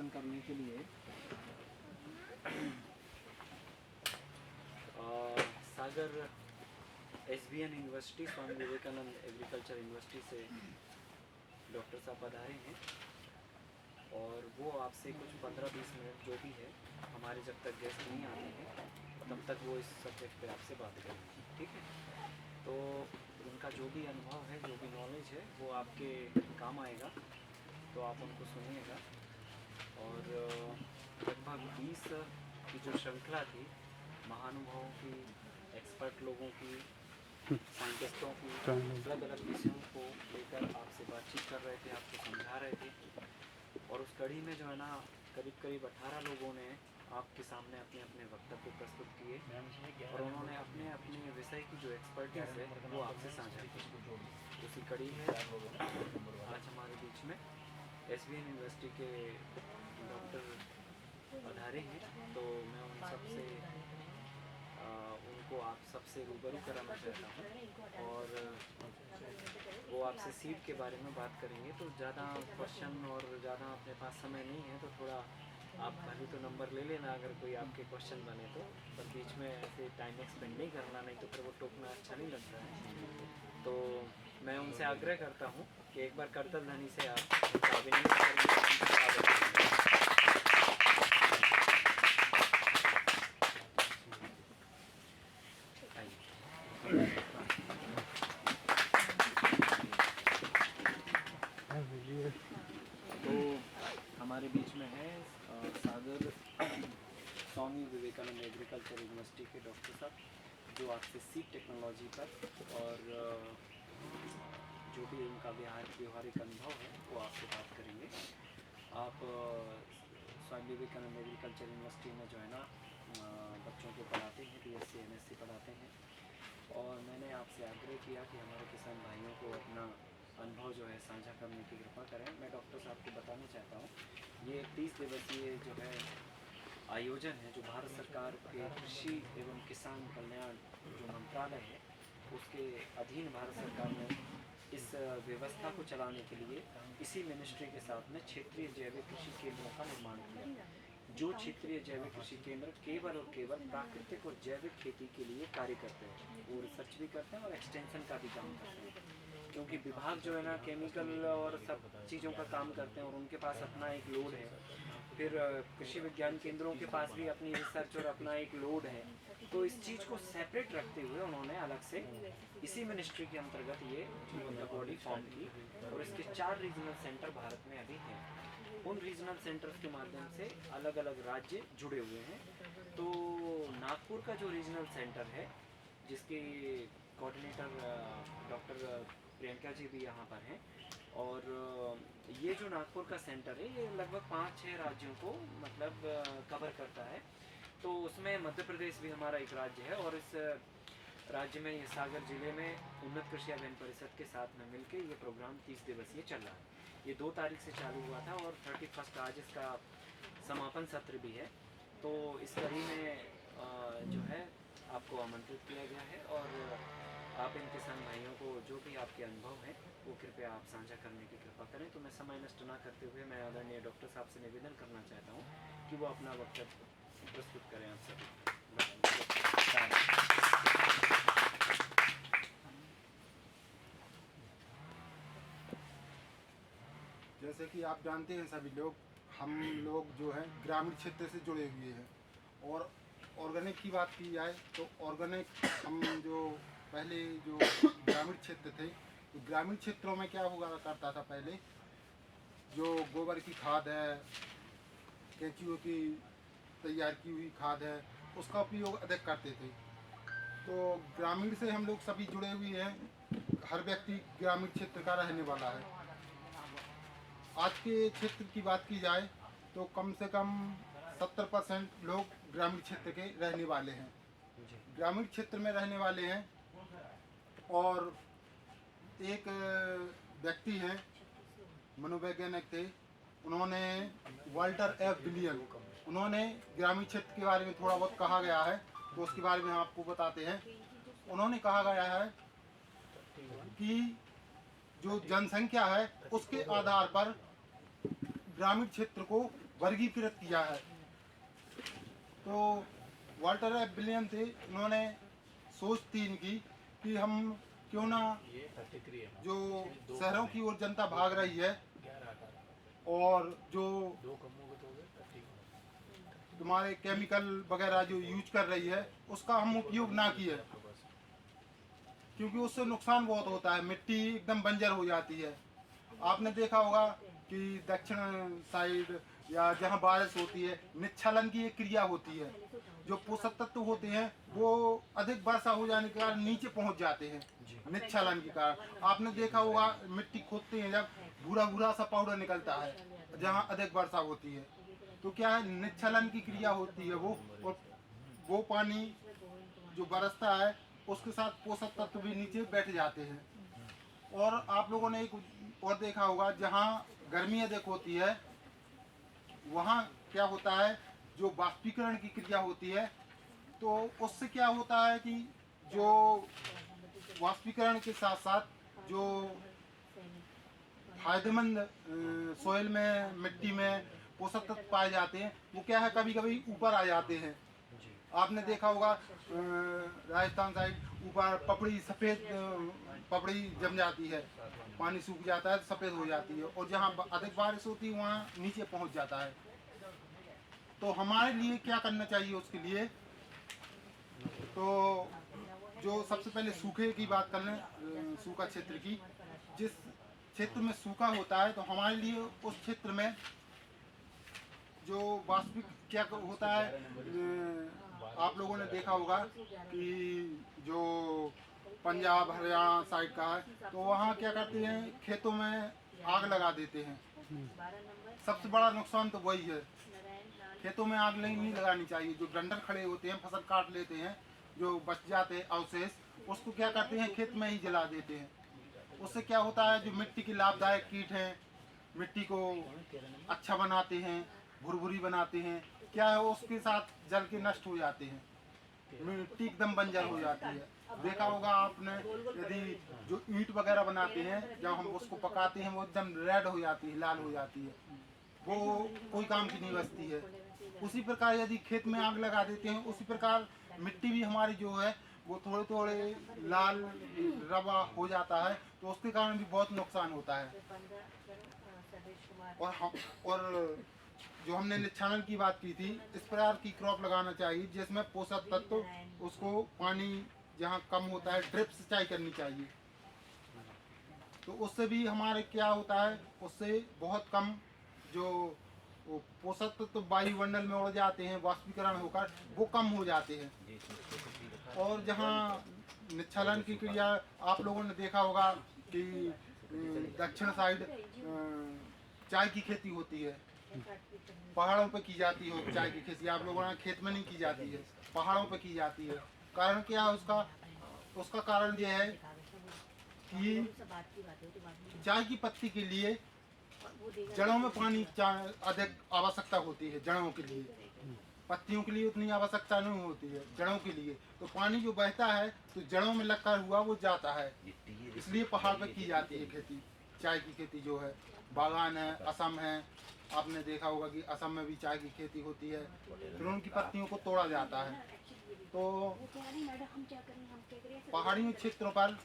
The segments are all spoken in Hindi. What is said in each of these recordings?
करने के लिए सागर SBN university, Swami Vivekananda agriculture university से डॉक्टर साहब पधारे हैं और वो आपसे कुछ 15-20 मिनट जो भी है, हमारे जब तक गेस्ट नहीं आते हैं तब तक वो इस सब्जेक्ट पे आपसे बात करेंगे, ठीक है। तो उनका जो भी अनुभव है, जो भी नॉलेज है, वो आपके काम आएगा, तो आप उनको सुनिएगा। और लगभग 20 की जो श्रृंखला थी, महानुभावों की, एक्सपर्ट लोगों की, साइंटिस्टों की, अलग अलग विषयों को लेकर आपसे बातचीत कर रहे थे, आपको समझा रहे थे। और उस कड़ी में जो है ना, करीब 18 लोगों ने आपके सामने अपने अपने वक्तव्य प्रस्तुत किए और उन्होंने अपने अपने विषय की जो एक्सपर्टीज है वो आपसे साझा की। उसी कड़ी में आज हमारे बीच में SBN यूनिवर्सिटी के डॉक्टर पधारे हैं, तो मैं उन सबसे उनको आप सबसे रूबरू कराना चाहता हूँ और वो आपसे सीट के बारे में बात करेंगे। तो ज़्यादा क्वेश्चन और ज़्यादा अपने पास समय नहीं है, तो थोड़ा आप पहले तो नंबर ले लेना अगर कोई आपके क्वेश्चन बने तो, पर बीच में ऐसे टाइम एक्सपेंड नहीं करना, नहीं तो फिर वो टोकना अच्छा नहीं लगता है। तो मैं उनसे आग्रह करता हूँ कि एक बार करतल ध्वनि से आप अभिनंदन करेंगे। तो हमारे बीच में है सागर स्वामी विवेकानंद एग्रीकल्चर यूनिवर्सिटी के डॉक्टर साहब, जो आपसे सीड टेक्नोलॉजी पर और जो भी उनका व्यवहारिक अनुभव है वो आपसे बात करेंगे। आप स्वामी विवेकानंद एग्रीकल्चर यूनिवर्सिटी में जो है ना बच्चों को पढ़ाते हैं, BSc MSc पढ़ाते हैं, और मैंने आपसे आग्रह किया कि हमारे किसान भाइयों को अपना अनुभव जो है साझा करने की कृपा करें। मैं डॉक्टर साहब को बताना चाहता हूँ, ये 30 दिवसीय जो है आयोजन है, जो भारत सरकार के कृषि एवं किसान कल्याण जो मंत्रालय है उसके अधीन भारत सरकार ने इस व्यवस्था को चलाने के लिए इसी मिनिस्ट्री के साथ में क्षेत्रीय जैविक कृषि केंद्रों का निर्माण किया। जो क्षेत्रीय जैविक कृषि केंद्र केवल और केवल प्राकृतिक और जैविक खेती के लिए कार्य करते हैं, वो रिसर्च भी करते हैं और एक्सटेंशन का भी काम करते हैं। क्योंकि विभाग जो है ना केमिकल और सब चीज़ों का काम करते हैं और उनके पास अपना एक लोड है, फिर कृषि विज्ञान केंद्रों के पास भी अपनी रिसर्च और अपना एक लोड है। तो इस चीज़ को सेपरेट रखते हुए उन्होंने अलग से इसी मिनिस्ट्री के अंतर्गत ये बॉडी फॉर्म की, और इसके 4 रीजनल सेंटर भारत में अभी हैं। उन रीजनल सेंटर्स के माध्यम से अलग अलग राज्य जुड़े हुए हैं। तो नागपुर का जो रीजनल सेंटर है, जिसके कोऑर्डिनेटर डॉक्टर प्रियंका जी भी यहाँ पर हैं, और ये जो नागपुर का सेंटर है ये लगभग 5-6 राज्यों को मतलब कवर करता है। तो उसमें मध्य प्रदेश भी हमारा एक राज्य है, और इस राज्य में ये सागर जिले में उन्नत कृषि अध्ययन परिषद के साथ में मिलकर ये प्रोग्राम 30 दिवसीय चल रहा है। ये 2 तारीख से चालू हुआ था और 31 आज इसका समापन सत्र भी है। तो इस कड़ी में जो है आपको आमंत्रित किया गया है, और आप इन किसान भाइयों को जो भी आपके अनुभव हैं वो कृपया आप साझा करने की कृपा करें। तो मैं समय नष्ट ना करते हुए मैं आदरणीय डॉक्टर साहब से निवेदन करना चाहता हूँ कि वो अपना वक्तव्य प्रस्तुत करें आप सभी। जैसे कि आप जानते हैं सभी लोग, हम लोग जो है ग्रामीण क्षेत्र से जुड़े हुए हैं, और ऑर्गेनिक की बात की जाए तो ऑर्गेनिक हम जो पहले जो ग्रामीण क्षेत्र थे, तो ग्रामीण क्षेत्रों में क्या हुआ करता था, पहले जो गोबर की खाद है, केंचुओं की तैयार की हुई खाद है, उसका उपयोग अधिक करते थे। तो ग्रामीण से हम लोग सभी जुड़े हुए हैं, हर व्यक्ति ग्रामीण क्षेत्र का रहने वाला है। आज के क्षेत्र की बात की जाए तो कम से कम 70% लोग ग्रामीण क्षेत्र के रहने वाले हैं, ग्रामीण क्षेत्र में रहने वाले हैं। और एक व्यक्ति हैं, मनोवैज्ञानिक थे, उन्होंने वाल्टर एफ विलियम, उन्होंने ग्रामीण क्षेत्र के बारे में थोड़ा बहुत कहा गया है, तो उसके बारे में हम आपको बताते हैं। उन्होंने कहा गया है कि जो जनसंख्या है उसके आधार पर ग्रामीण क्षेत्र को वर्गीकृत किया है। तो वाल्टर एफ विलियम थे, उन्होंने सोच थी इनकी कि हम क्यों ना जो शहरों की ओर जनता भाग रही है और जो तुम्हारे केमिकल वगैरह जो यूज कर रही है उसका हम उपयोग ना किए, क्योंकि उससे नुकसान बहुत होता है, मिट्टी एकदम बंजर हो जाती है। आपने देखा होगा कि दक्षिण साइड या जहाँ बारिश होती है निच्छलन की एक क्रिया होती है, जो पोषक तत्व होते हैं वो अधिक वर्षा हो जाने के कारण नीचे पहुंच जाते हैं निच्छलन के कारण। आपने देखा होगा मिट्टी खोदते हैं जब भूरा भूरा सा पाउडर निकलता है जहाँ अधिक वर्षा होती है, तो क्या है निच्छलन की क्रिया होती है और वो पानी जो बरसता है उसके साथ पोषक तत्व भी नीचे बैठ जाते हैं। और आप लोगों ने एक और देखा होगा जहाँ गर्मी अधिक होती है वहाँ क्या होता है, जो वाष्पीकरण की क्रिया होती है तो उससे क्या होता है कि जो वाष्पीकरण के साथ साथ जो फायदेमंद सोइल में मिट्टी में पोषक तत्व पाए जाते हैं वो क्या है कभी कभी ऊपर आ जाते हैं। आपने देखा होगा राजस्थान साइड ऊपर पपड़ी सफ़ेद पपड़ी जम जाती है, पानी सूख जाता है तो सफ़ेद हो जाती है, और जहाँ अधिक बारिश होती है वहाँ नीचे पहुँच जाता है। तो हमारे लिए क्या करना चाहिए उसके लिए, तो जो सबसे पहले सूखे की बात कर लें, सूखा क्षेत्र की, जिस क्षेत्र में सूखा होता है तो हमारे लिए उस क्षेत्र में जो वास्तविक क्या होता है, आप लोगों ने देखा होगा कि जो पंजाब हरियाणा साइड का है तो वहाँ क्या करते हैं खेतों में आग लगा देते हैं। सबसे बड़ा नुकसान तो वही है, खेतों में आग नहीं लगानी चाहिए। जो डंडर खड़े होते हैं फसल काट लेते हैं, जो बच जाते हैं अवशेष उसको क्या करते हैं खेत में ही जला देते हैं। उससे क्या होता है जो मिट्टी के लाभदायक कीट हैं मिट्टी को अच्छा बनाते हैं, भुरभुरी बनाते हैं, क्या है उसके साथ जल के नष्ट हो जाते हैं, मिट्टी एकदम बंजर हो जाती है। देखा होगा आपने यदि जो ईंट वगैरह बनाते हैं जब हम उसको पकाते हैं वो एकदम रेड हो जाती है, लाल हो जाती है, वो कोई काम की नहीं बचती है। उसी प्रकार यदि खेत में आग लगा देते हैं उसी प्रकार मिट्टी भी हमारी जो है वो थोड़े थोड़े लाल रवा हो जाता है, तो उसके कारण भी बहुत नुकसान होता है। और जो हमने निच्छालन की बात की थी, इस प्रकार की क्रॉप लगाना चाहिए जिसमें पोषक तत्व उसको पानी जहाँ कम होता है ड्रिप सिंचाई करनी चाहिए। तो उससे भी हमारे क्या होता है, उससे बहुत कम जो पोषक तत्व वायुमंडल में उड़ जाते हैं वाष्पीकरण होकर वो कम हो जाते हैं। और जहाँ निच्छालन की क्रिया आप लोगों ने देखा होगा कि दक्षिण साइड चाय की खेती होती है, पहाड़ों पे की जाती है चाय की खेती। आप लोगों ने खेत में नहीं की जाती है, पहाड़ों पे की जाती है। कारण क्या है उसका कारण ये है कि चाय की पत्ती के लिए जड़ों में पानी अधिक आवश्यकता होती है, जड़ों के लिए, पत्तियों के लिए उतनी आवश्यकता नहीं होती है, जड़ों के लिए तो पानी जो बहता है तो जड़ों में लगकर हुआ वो जाता है, इसलिए पहाड़ पे की जाती है खेती। चाय की खेती जो है बागान है, असम है, आपने देखा होगा कि असम में भी चाय की खेती होती है, फिर उनकी पत्तियों को तोड़ा जाता है। तो पहाड़ी क्षेत्रों पर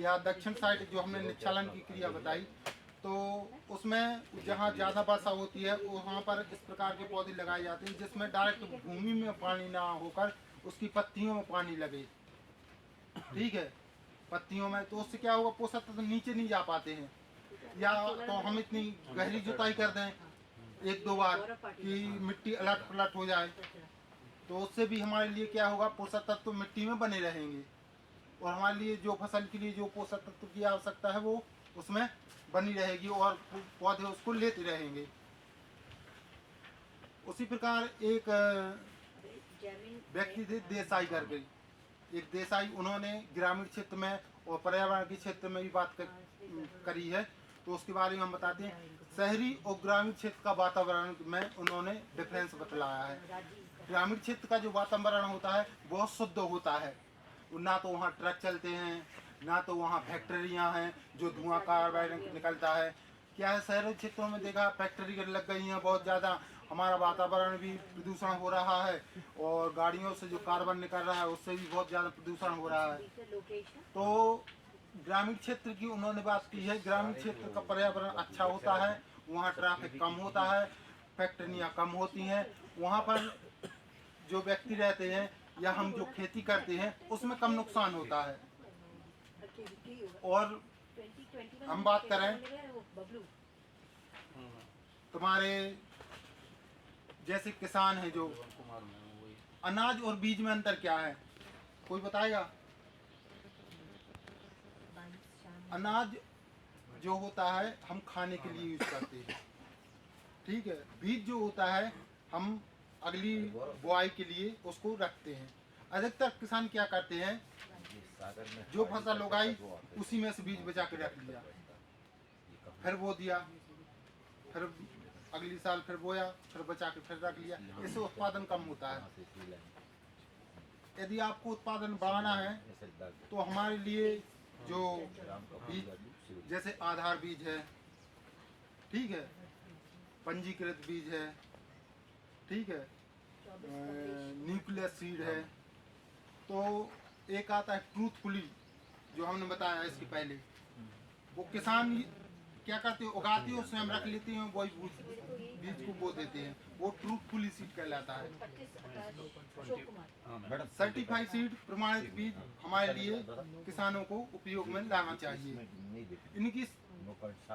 या दक्षिण साइड जो हमने निच्छालन की क्रिया बताई तो उसमें जहाँ ज़्यादा वर्षा होती है वहाँ पर इस प्रकार के पौधे लगाए जाते हैं जिसमें डायरेक्ट भूमि में पानी ना होकर उसकी पत्तियों में पानी लगे, ठीक है, पत्तियों में। तो उससे क्या होगा पोषक तत्व नीचे नहीं जा पाते हैं, या तो हम इतनी गहरी जुताई कर दें एक दो बार कि मिट्टी अलट पलट हो जाए, तो उससे भी हमारे लिए क्या होगा पोषक तत्व मिट्टी में बने रहेंगे और हमारे लिए जो फसल के लिए जो पोषक तत्व की आवश्यकता है वो उसमें बनी रहेगी और पौधे उसको लेते रहेंगे। उसी प्रकार एक व्यक्ति थे देसाई करके, एक देसाई, उन्होंने ग्रामीण क्षेत्र में और पर्यावरण के क्षेत्र में भी बात करी है, तो उसके बारे में हम बताते हैं। शहरी और ग्रामीण क्षेत्र का वातावरण में उन्होंने डिफरेंस बतलाया है। ग्रामीण क्षेत्र का जो वातावरण होता है बहुत शुद्ध होता है, ना तो वहाँ ट्रक चलते हैं, ना तो वहाँ फैक्ट्रियाँ हैं जो धुआं कार्बाइड निकलता है, क्या है, शहरी क्षेत्रों में देखा फैक्ट्री लग गई हैं बहुत ज़्यादा, हमारा वातावरण भी प्रदूषण हो रहा है और गाड़ियों से जो कार्बन निकल रहा है उससे भी बहुत ज़्यादा प्रदूषण हो रहा है। तो ग्रामीण क्षेत्र की उन्होंने बात की है, ग्रामीण क्षेत्र का पर्यावरण अच्छा होता है, वहाँ ट्रैफिक कम होता है, फैक्ट्रियाँ कम होती हैं, वहाँ पर जो व्यक्ति रहते हैं या हम जो खेती करते हैं उसमें कम नुकसान होता है। और हम बात करें तुम्हारे जैसे किसान है, जो अनाज और बीज में अंतर क्या है, कोई बताएगा? अनाज जो होता है हम खाने के लिए यूज करते हैं, ठीक है। बीज जो होता है हम अगली बुआई के लिए उसको रखते हैं। अधिकतर किसान क्या करते हैं, जो फसल उगाई उसी में से बीज बचा के रख लिया, फिर बो दिया, फिर अगली साल फिर बोया, फिर बचा के फिर रख लिया, इससे उत्पादन कम होता है। यदि आपको उत्पादन बढ़ाना है तो हमारे लिए जो बीज जैसे आधार बीज है, ठीक है, पंजीकृत बीज है, ठीक है, न्यूक्लियस सीड है, तो एक आता है ट्रूथफुली जो हमने बताया इसके पहले, वो किसान क्या करते हैं, उगाते हैं, स्वयं रख लेते हैं, वही बीज को बो देते हैं, वो ट्रूथफुली सीड कहलाता है। सर्टिफाइड सीड प्रमाणित बीज हमारे लिए किसानों को उपयोग में लाना चाहिए। इनकी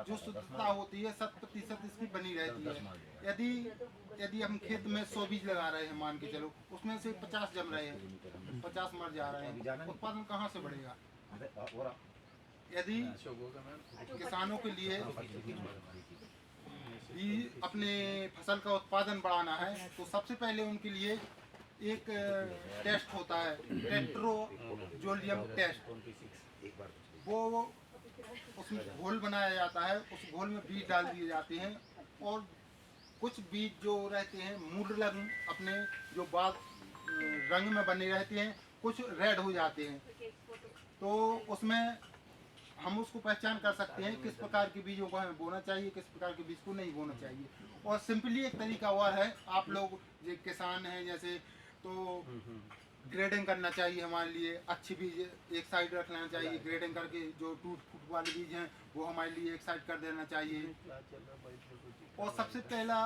जो शुद्धता होती है 100% इसकी बनी रहती है। यदि हम खेत में 100 बीज लगा रहे हैं, मान के चलो, उसमें से 50 जम रहे हैं, 50 मर जा रहे हैं, उत्पादन कहाँ से बढ़ेगा? यदि किसानों के लिए भी अपने फसल का उत्पादन बढ़ाना है तो सबसे पहले उनके लिए एक टेस्ट होता है, टेट्रोजोलियम टेस्ट। वो उसमें घोल बनाया जाता है, उस घोल में बीज डाल दिए जाते हैं और कुछ बीज जो रहते हैं मूल रंग अपने जो बाद रंग में बने रहते हैं, कुछ रेड हो जाते हैं, तो उसमें हम उसको पहचान कर सकते हैं किस प्रकार के बीजों को हमें बोना चाहिए, किस प्रकार के बीज को नहीं बोना चाहिए। और सिंपली एक तरीका और है, आप लोग जो किसान हैं जैसे, तो ग्रेडिंग करना चाहिए हमारे लिए, अच्छी बीज एक साइड रख लेना चाहिए, ग्रेडिंग करके जो टूट फूट वाले बीज हैं वो हमारे लिए एक साइड कर देना चाहिए। और सबसे पहला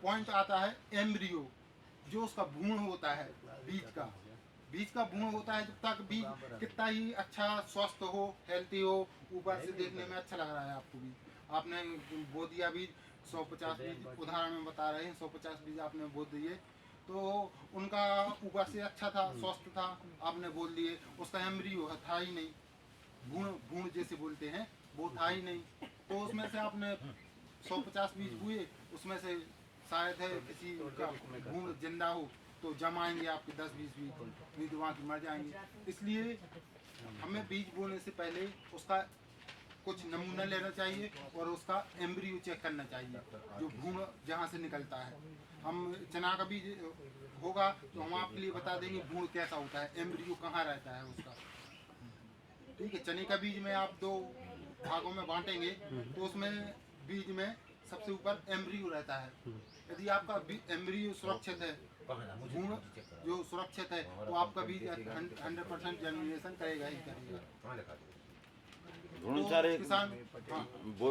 पॉइंट आता है एम्ब्रियो, जो उसका भ्रूण होता है बीज का भ्रूण होता है। जब तक बीज कितना ही अच्छा स्वस्थ हो, हेल्थी हो, ऊपर से देखने में अच्छा लग रहा है आपको भी, आपने बो दिया बीज 150 बीज, उदाहरण में बता रहे हैं 150 बीज आपने बो दिए, तो उनका ऊपर से अच्छा था, स्वस्थ था, आपने बोल दिए, उसका एम्ब्रियो था ही नहीं, भ्रूण जैसे बोलते हैं वो था ही नहीं, तो उसमें से आपने 150 बीज हुए, उसमें से शायद है किसी का भ्रूण जिंदा हो तो जमाएंगे आपके 10-20 बीज, नहीं तो वहाँ की मर जाएंगे। इसलिए हमें बीज बोने से पहले उसका कुछ नमूना लेना चाहिए और उसका एम्ब्रियो चेक करना चाहिए, जो भ्रूण जहाँ से निकलता है। हम चना का बीज होगा तो हम आपके लिए बता देंगे भ्रूण कैसा होता है, एम्ब्रियो कहाँ रहता है उसका, ठीक है। चने का बीज में आप 2 भागों में बांटेंगे तो उसमें बीज में सबसे ऊपर एम्ब्रियो रहता है। यदि आपका एम्ब्रियो सुरक्षित है, भ्रूण जो सुरक्षित है, तो आपका बीज 100% जर्मिनेशन करेगा ही करेगा। भ्रूण सर एक किसान, हाँ, वो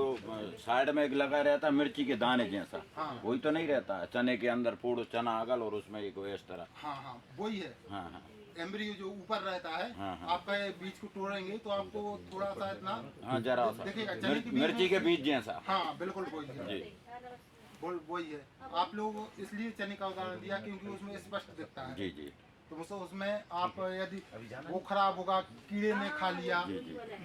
साइड में एक लगा रहता है मिर्ची के दाने जैसा, हाँ, वही तो नहीं रहता है चने के अंदर पूर्ण चना अगल और उसमें एक इस तरह? हाँ, वही है। हाँ, एम्ब्रियो जो ऊपर रहता है, हाँ। आपका बीज को तोड़ेंगे तो आपको थोड़ा सा इतना हाँ जरा सा दिखेगा, चने के बीज मिर्ची के बीज जैसा। हाँ बिल्कुल वही है जी, वही है। आप लोग इसलिए चने का उदाहरण दिया क्योंकि उसमें स्पष्ट दिखता है। जी। तो उसमें आप यदि वो खराब होगा, कीड़े ने खा लिया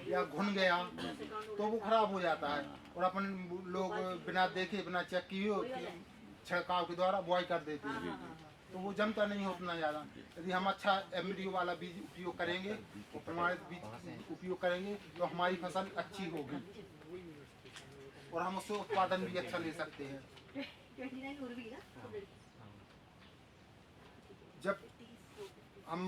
या घुन गया तो वो खराब हो जाता है, और अपन लोग बिना देखे बिना चेक किए छिड़काव के द्वारा बुआई कर देते हैं, तो वो जमता नहीं उतना ज़्यादा। यदि हम अच्छा एम्ब्रियो वाला बीज उपयोग करेंगे और प्रमाणित बीज उपयोग करेंगे तो हमारी फसल अच्छी होगी और हम उससे उत्पादन भी अच्छा ले सकते हैं। जब हम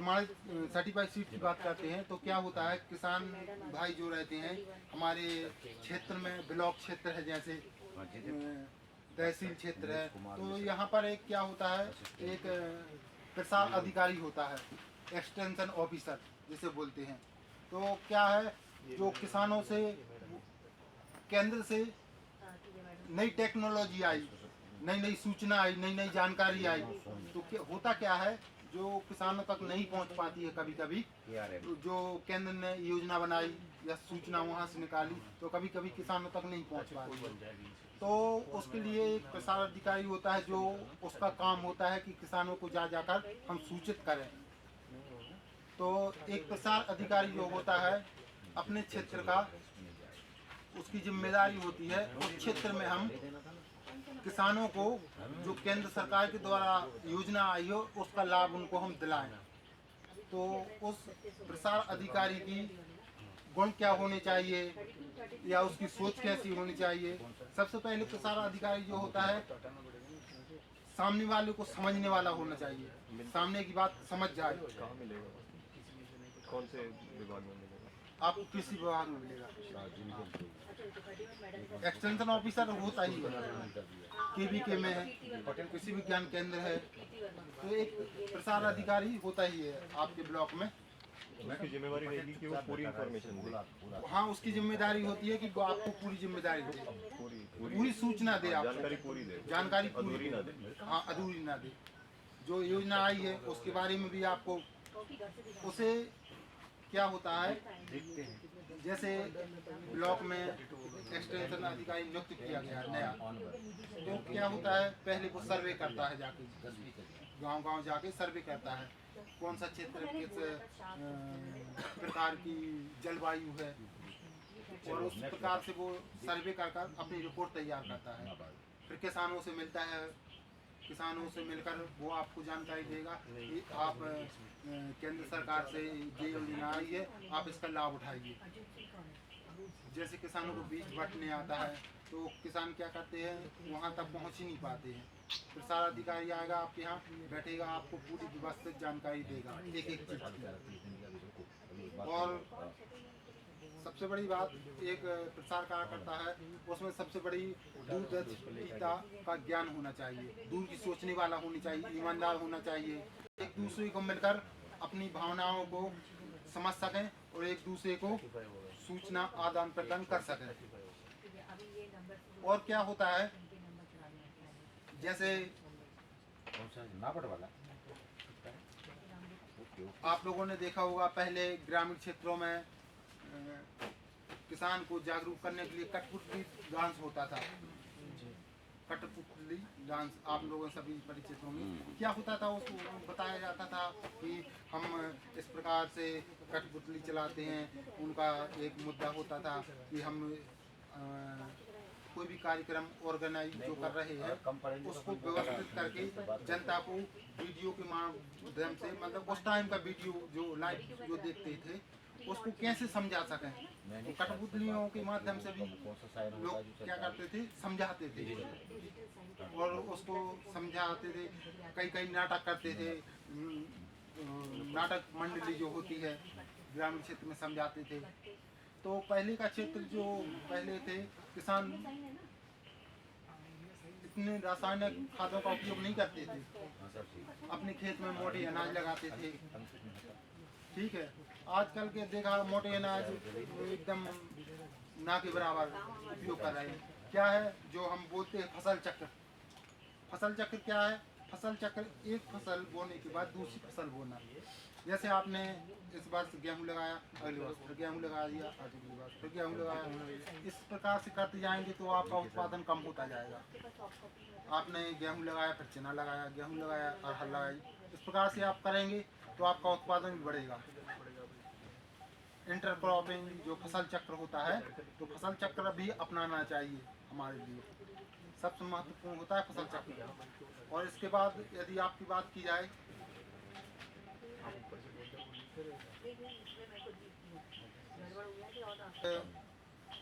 प्रमाणित सर्टिफाइड सीड की बात करते हैं तो क्या होता है, किसान भाई जो रहते हैं हमारे क्षेत्र में, ब्लॉक क्षेत्र है जैसे तहसील क्षेत्र है, तो यहाँ पर एक क्या होता है, एक प्रसार अधिकारी होता है, एक्सटेंशन ऑफिसर जिसे बोलते हैं। तो क्या है, जो किसानों से केंद्र से नई टेक्नोलॉजी आई, नई नई सूचना आई, नई नई जानकारी आई, तो होता क्या है, जो किसानों तक नहीं पहुंच पाती है कभी कभी, जो केंद्र ने योजना बनाई या सूचना वहां से निकाली तो कभी कभी किसानों तक नहीं पहुंच पाती है। तो उसके लिए एक प्रसार अधिकारी होता है, जो उसका काम होता है कि किसानों को जा जाकर हम सूचित करें। तो एक प्रसार अधिकारी जो होता है अपने क्षेत्र का, उसकी जिम्मेदारी होती है उस क्षेत्र में हम किसानों को जो केंद्र सरकार के द्वारा योजना आई हो उसका लाभ उनको हम दिलाएं। तो उस प्रसार अधिकारी की गुण क्या होने चाहिए या उसकी सोच कैसी होनी चाहिए। सबसे पहले प्रसार अधिकारी जो होता है सामने वाले को समझने वाला होना चाहिए, सामने की बात समझ जाए। कहाँ मिलेगा? कौन से विभाग में मिलेगा? आपको कृषि विभाग में मिलेगा, एक्सटेंशन ऑफिसर होता ही है, KVK में है, कृषि विज्ञान केंद्र है, तो एक प्रसार अधिकारी होता ही है आपके ब्लॉक में। उसकी जिम्मेवारी रहेगी कि वो पूरी इन्फॉर्मेशन दे। हाँ, उसकी जिम्मेदारी होती है कि वो आपको पूरी जिम्मेदारी दे, पूरी सूचना दे, आप जानकारी पूरी दे, जानकारी अधूरी ना दे। हाँ, अधूरी ना दे। जो योजना आई है उसके बारे में भी आपको, उसे क्या होता है, जैसे ब्लॉक में एक्सटेंशन अधिकारी नियुक्त किया गया है नया, तो क्या होता है, पहले वो सर्वे करता है, जाके गांव-गांव जाके सर्वे करता है कौन सा क्षेत्र किस प्रकार की जलवायु है, और उस प्रकार से वो सर्वे कर अपनी रिपोर्ट तैयार करता है। फिर किसानों से मिलता है, किसानों से मिलकर वो आपको जानकारी देगा कि आप केंद्र सरकार से ये योजना आई है, आप इसका लाभ उठाइए। जैसे किसानों को बीज बटने आता है तो किसान क्या करते हैं, वहाँ तक पहुँच ही नहीं पाते हैं। प्रसार अधिकारी आएगा आपके यहाँ, बैठेगा, आपको पूरी व्यवस्थित जानकारी देगा एक एक चीज़ की। और सबसे बड़ी बात, एक प्रसार कार्यकर्ता है उसमें सबसे बड़ी दूरदर्शिता का ज्ञान होना चाहिए, दूर की सोचने वाला होनी चाहिए, ईमानदार होना चाहिए, एक दूसरे को मिलकर अपनी भावनाओं को समझ सकें और एक दूसरे को सूचना आदान प्रदान कर सकें। और क्या होता है, जैसे आप लोगों ने देखा होगा, पहले ग्रामीण क्षेत्रों में किसान को जागरूक करने के लिए कठपुतली डांस होता था। कठपुतली डांस आप लोगों सभी परिचित होंगे। क्या होता था, उसको बताया जाता था कि हम इस प्रकार से कठपुतली चलाते हैं। उनका एक मुद्दा होता था कि हम कोई भी कार्यक्रम ऑर्गेनाइज जो कर रहे हैं उसको व्यवस्थित करके जनता को वीडियो के माध्यम से, मतलब उस टाइम का वीडियो जो लाइव जो देखते थे उसको कैसे समझा सकें। तो कठपुतलियों के माध्यम से भी लोग क्या करते थे, समझाते थे और उसको समझाते थे। कई नाटक करते थे, नाटक मंडली जो होती है ग्रामीण क्षेत्र में समझाते थे। तो पहले का क्षेत्र जो पहले थे, किसान इतने रासायनिक खादों का उपयोग नहीं करते थे, अपने खेत में मोटे अनाज लगाते थे। ठीक है, आजकल के देखा मोटे अनाज एकदम ना के बराबर उपयोग कर रहे हैं। क्या है जो हम बोलते हैं फसल चक्र। फसल चक्र क्या है? फसल चक्र एक फसल बोने के बाद दूसरी फसल बोना। जैसे आपने इस बार गेहूँ लगाया, अगली बार फिर गेहूँ लगा दिया, अगली बार फिर गेहूँ लगाया। इस प्रकार से करते जाएंगे तो आपका उत्पादन कम होता जाएगा। आपने गेहूँ लगाया, फिर चना लगाया, गेहूँ लगाया, अरहर लगाई, इस प्रकार से आप करेंगे तो आपका उत्पादन भी बढ़ेगा। इंटरक्रॉपिंग जो फसल चक्र होता है, तो फसल चक्र भी अपनाना चाहिए हमारे लिए। सबसे महत्वपूर्ण होता है फसल चक्र। और इसके बाद यदि आपकी बात की जाए,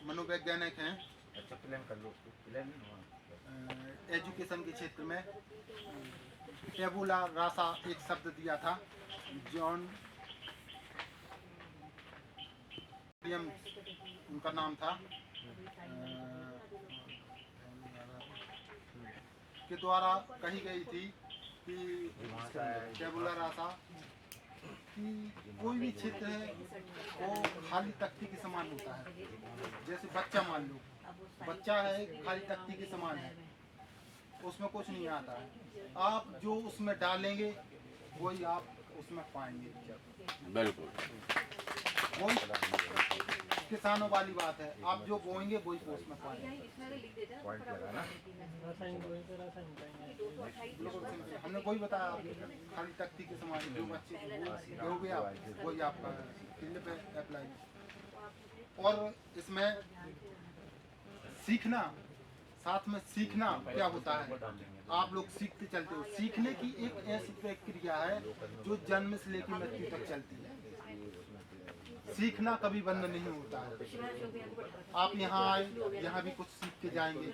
मनोवैज्ञानिक हैं, एजुकेशन के क्षेत्र में टेबुला रासा एक शब्द दिया था जॉन विलियम्स उनका नाम था, के द्वारा कही गई थी कि टेबुला रासा कि कोई भी क्षेत्र है वो खाली तख्ती के समान होता है। जैसे बच्चा मान लो, बच्चा है खाली तख्ती के समान है, उसमें कुछ नहीं आता है। आप जो उसमें डालेंगे वही आप उसमें पाएंगे। बिल्कुल वही किसानों वाली बात है, आप जो बोएंगे वही उसमें पाएंगे। हमने वही बताया आपको, खाली तख्ती के समान जो बच्चे दोगे आप वही आपका फील्ड पे अप्लाई। और इसमें सीखना, साथ में सीखना क्या होता है, आप लोग सीखते चलते हो। सीखने की एक ऐसी प्रक्रिया है जो जन्म से लेकर मृत्यु तक चलती है। सीखना कभी बंद नहीं होता है। आप यहाँ आए, यहाँ भी कुछ सीख के जाएंगे।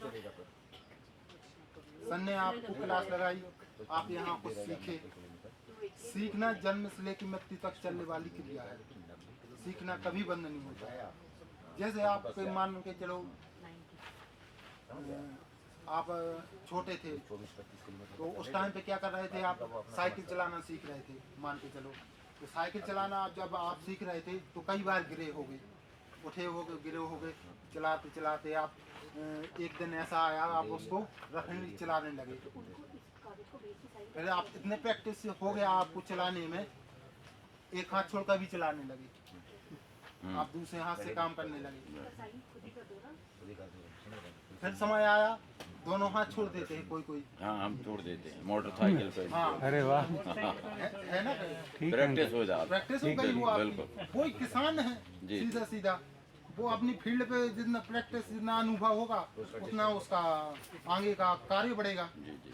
सर ने आपको क्लास लगाई, आप यहाँ कुछ सीखे। सीखना जन्म से लेकर मृत्यु तक चलने वाली क्रिया है। सीखना कभी बंद नहीं होता है। जैसे आप मान के चलो, आप छोटे थे तो उस टाइम पे क्या कर रहे थे, आप साइकिल चलाना सीख रहे थे मान के चलो। तो साइकिल चलाना जब आप सीख रहे थे तो कई बार गिरे हो गए, उठे हो गए, गिरे हो गए। चलाते चलाते आप एक दिन ऐसा आया, आप उसको रखने चलाने लगे। पहले आप इतने प्रैक्टिस हो गया आपको चलाने में, एक हाथ छोड़कर भी चलाने लगे, आप दूसरे हाथ से काम करने लगे। फिर समय आया दोनों हाथ छोड़ देते हैं कोई। हाँ, हम छोड़ देते हैं मोटरसाइकिल पे। हाँ, अरे वाह, है ना, प्रैक्टिस हो जाती। प्रैक्टिस हो गई वो आपकी। बिल्कुल। कोई किसान है जी। सीधा सीधा, वो अपनी फील्ड पे जितना प्रैक्टिस, जितना अनुभव होगा उतना उसका आगे का कार्य बढ़ेगा। जी जी।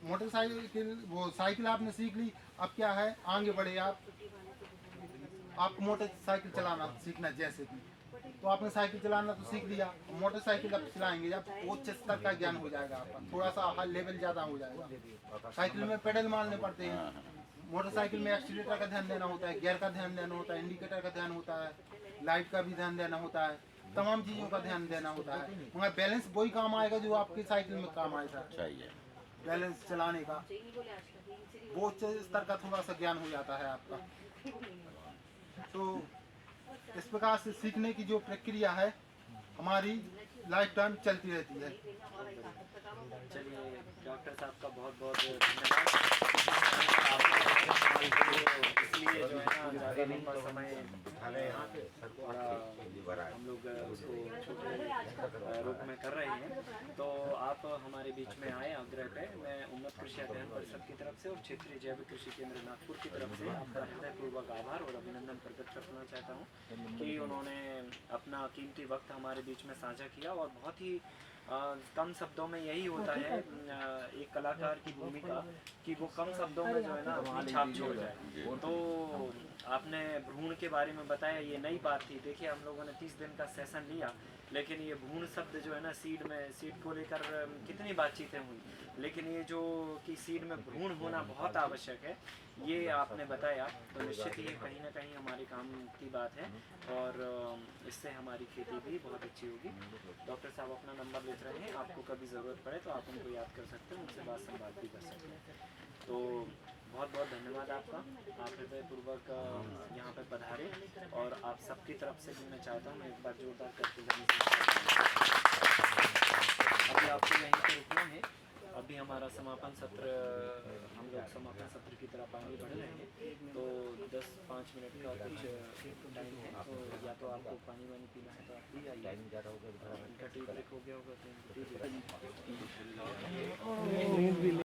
मोटरसाइकिल, वो साइकिल आपने सीख ली, अब क्या है आगे बढ़े आपको मोटरसाइकिल चलाना सीखना। जैसे कि तो आपने साइकिल चलाना तो सीख लिया, मोटरसाइकिल अब चलाएंगे जब उच्च स्तर का ज्ञान हो जाएगा आपका, थोड़ा सा हाई लेवल ज़्यादा हो जाएगा। साइकिल में पेडल मारने पड़ते हैं, मोटरसाइकिल में एक्सीलेटर का ध्यान देना होता है, गियर का ध्यान देना होता है, इंडिकेटर का ध्यान होता है, लाइट का भी ध्यान देना होता है, तमाम चीज़ों का ध्यान देना होता है। मगर बैलेंस वही काम आएगा जो आपकी साइकिल में काम आया था। चाहिए बैलेंस चलाने का वो उच्च स्तर का थोड़ा सा ज्ञान हो जाता है आपका। तो इस प्रकार से सीखने की जो प्रक्रिया है हमारी लाइफ टाइम चलती रहती है। चलिए डॉक्टर साहब का बहुत बहुत धन्यवाद। इसलिए जो है ना ज़्यादा लंबा समय हम लोग उसको छोटे रूप में कर रहे हैं। तो आप हमारे बीच में आए आग्रह पे। मैं उन्नत कृषि अध्ययन परिषद की तरफ से और क्षेत्रीय जैविक कृषि केंद्र नागपुर की तरफ से आपका हृदयपूर्वक आभार और अभिनंदन प्रकट करना चाहता हूँ कि उन्होंने अपना कीमती वक्त हमारे बीच में साझा किया। और बहुत ही कम शब्दों में यही होता है एक कलाकार की भूमिका कि वो कम शब्दों में जो है ना अपनी छाप छोड़ जाए। तो आपने भ्रूण के बारे में बताया, ये नई बात थी। देखिए हम लोगों ने 30 दिन का सेशन लिया, लेकिन ये भ्रूण शब्द जो है ना सीड को लेकर कितनी बातचीतें हुई, लेकिन ये जो कि सीड में भ्रूण होना बहुत आवश्यक है, ये आपने बताया। तो निश्चित ही कहीं ना कहीं हमारे काम की बात है और इससे हमारी खेती भी बहुत अच्छी होगी। डॉक्टर साहब अपना नंबर लेते रहे हैं, आपको कभी ज़रूरत पड़े तो आप उनको याद कर सकते हैं, उनसे बात संवाद भी कर सकते हैं। तो बहुत बहुत धन्यवाद आपका, आप हृदयपूर्वक यहाँ पे पधारे। और आप सबकी तरफ से भी मैं चाहता हूँ एक बार जोरदार करके अभी आपको यहीं पर रुकना है। अभी हमारा समापन सत्र, हम लोग समापन सत्र की तरफ आगे बढ़ रहे हैं। तो 10-5 मिनट का कुछ टाइम है, तो या तो आपको पानी वानी पीना है तो आप पी जाइए। इनका टी ब्रेक हो गया होगा तो